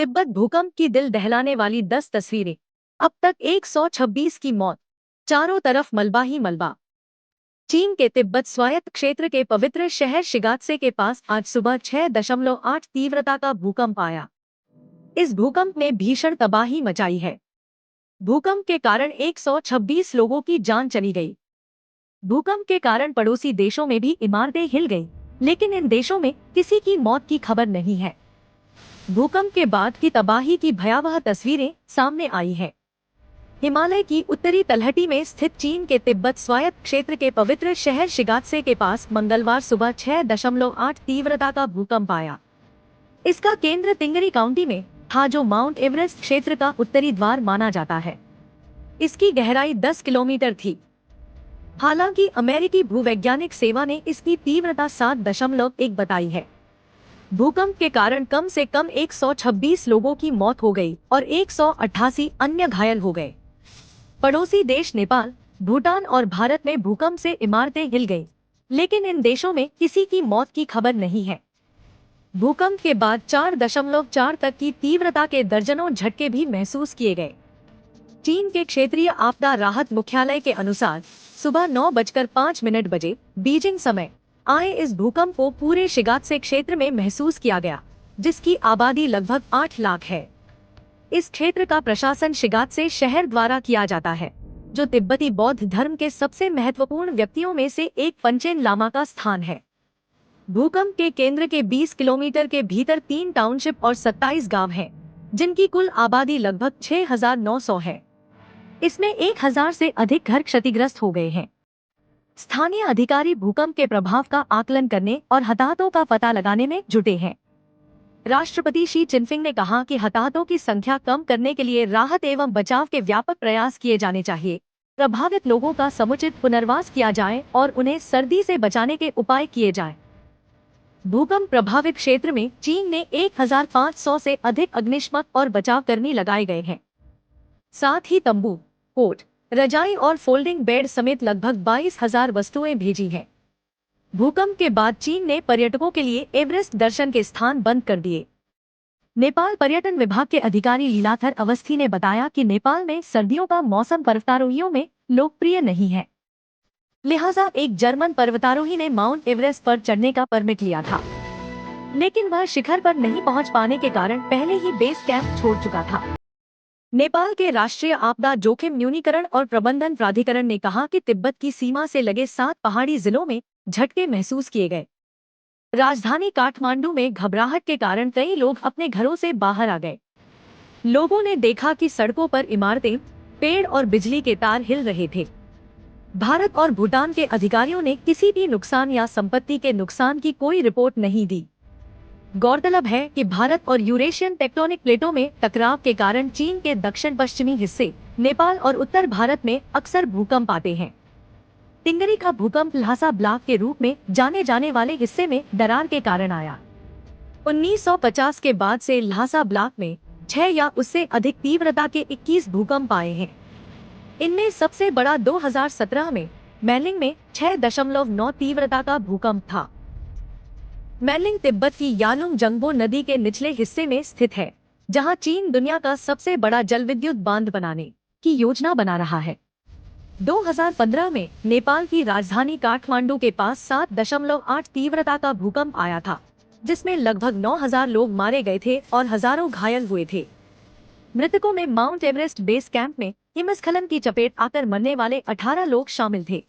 तिब्बत भूकंप की दिल दहलाने वाली 10 तस्वीरें। अब तक 126 की मौत। चारों तरफ मलबा ही मलबा। चीन के तिब्बत स्वायत्त क्षेत्र के पवित्र शहर शिगात्से के पास आज सुबह 6.8 तीव्रता का भूकंप आया। इस भूकंप ने भीषण तबाही मचाई है। भूकंप के कारण 126 लोगों की जान चली गई। भूकंप के कारण पड़ोसी देशों में भी इमारतें हिल गईं, लेकिन इन देशों में किसी की मौत की खबर नहीं है। भूकंप के बाद की तबाही की भयावह तस्वीरें सामने आई हैं। हिमालय की उत्तरी तलहटी में स्थित चीन के तिब्बत स्वायत्त क्षेत्र के पवित्र शहर शिगात्से के पास मंगलवार सुबह 6.8 तीव्रता का भूकंप आया। इसका केंद्र तिंगरी काउंटी में था, जो माउंट एवरेस्ट क्षेत्र का उत्तरी द्वार माना जाता है। इसकी गहराई 10 किलोमीटर थी। हालांकि अमेरिकी भूवैज्ञानिक सेवा ने इसकी तीव्रता 7.1 बताई है। भूकंप के कारण कम से कम 126 लोगों की मौत हो गई और 188 अन्य घायल हो गए। पड़ोसी देश नेपाल, भूटान और भारत में भूकंप से इमारतें हिल गईं, लेकिन इन देशों में किसी की मौत की खबर नहीं है। भूकंप के बाद 4.4 तक की तीव्रता के दर्जनों झटके भी महसूस किए गए। चीन के क्षेत्रीय आपदा राहत मुख्यालय के अनुसार सुबह 9:05 बजे बीजिंग समय आए इस भूकंप को पूरे शिगात्से क्षेत्र में महसूस किया गया, जिसकी आबादी लगभग 8 लाख है। इस क्षेत्र का प्रशासन शिगात्से शहर द्वारा किया जाता है, जो तिब्बती बौद्ध धर्म के सबसे महत्वपूर्ण व्यक्तियों में से एक पंचेन लामा का स्थान है। भूकंप के केंद्र के 20 किलोमीटर के भीतर 3 टाउनशिप और 27 गांव हैं, जिनकी कुल आबादी लगभग 6,900 है। इसमें 1,000 से अधिक घर क्षतिग्रस्त हो गए हैं। स्थानीय अधिकारी भूकंप के प्रभाव का आकलन करने और हताहतों का पता लगाने में जुटे हैं। राष्ट्रपति शी चिनफिंग ने कहा कि हताहतों की संख्या कम करने के लिए राहत एवं बचाव के व्यापक प्रयास किए जाने चाहिए। प्रभावित लोगों का समुचित पुनर्वास किया जाए और उन्हें सर्दी से बचाने के उपाय किए जाएं। भूकंप प्रभावित क्षेत्र में चीन ने 1,500 से अधिक अग्निशमन और बचाव कर्मी लगाए गए हैं। साथ ही तंबू, कोट, रजाई और फोल्डिंग बेड समेत लगभग 22,000 वस्तुएं भेजी हैं। भूकंप के बाद चीन ने पर्यटकों के लिए एवरेस्ट दर्शन के स्थान बंद कर दिए। नेपाल पर्यटन विभाग के अधिकारी लीलाधर अवस्थी ने बताया कि नेपाल में सर्दियों का मौसम पर्वतारोहियों में लोकप्रिय नहीं है। लिहाजा एक जर्मन पर्वतारोही ने माउंट एवरेस्ट पर चढ़ने का परमिट लिया था, लेकिन वह शिखर पर नहीं पहुंच पाने के कारण पहले ही बेस कैंप छोड़ चुका था। नेपाल के राष्ट्रीय आपदा जोखिम न्यूनीकरण और प्रबंधन प्राधिकरण ने कहा कि तिब्बत की सीमा से लगे 7 पहाड़ी जिलों में झटके महसूस किए गए। राजधानी काठमांडू में घबराहट के कारण कई लोग अपने घरों से बाहर आ गए। लोगों ने देखा कि सड़कों पर इमारतें, पेड़ और बिजली के तार हिल रहे थे। भारत और भूटान के अधिकारियों ने किसी भी नुकसान या संपत्ति के नुकसान की कोई रिपोर्ट नहीं दी। गौरतलब है कि भारत और यूरेशियन टेक्टोनिक प्लेटों में टकराव के कारण चीन के दक्षिण पश्चिमी हिस्से, नेपाल और उत्तर भारत में अक्सर भूकंप आते हैं। तिंगरी का भूकंप ल्हासा ब्लॉक के रूप में जाने जाने वाले हिस्से में दरार के कारण आया। 1950 के बाद से ल्हासा ब्लॉक में 6 या उससे अधिक तीव्रता के 21 भूकंप आए हैं। इनमें सबसे बड़ा 2017 में मैलिंग में 6.9 तीव्रता का भूकंप था। मैलिंग तिब्बत की यालुंग जंगबो नदी के निचले हिस्से में स्थित है, जहां चीन दुनिया का सबसे बड़ा जलविद्युत बांध बनाने की योजना बना रहा है। 2015 में नेपाल की राजधानी काठमांडू के पास 7.8 तीव्रता का भूकंप आया था, जिसमें लगभग 9,000 लोग मारे गए थे और हजारों घायल हुए थे। मृतकों में माउंट एवरेस्ट बेस कैंप में हिमस्खलन की चपेट आकर मरने वाले 18 लोग शामिल थे।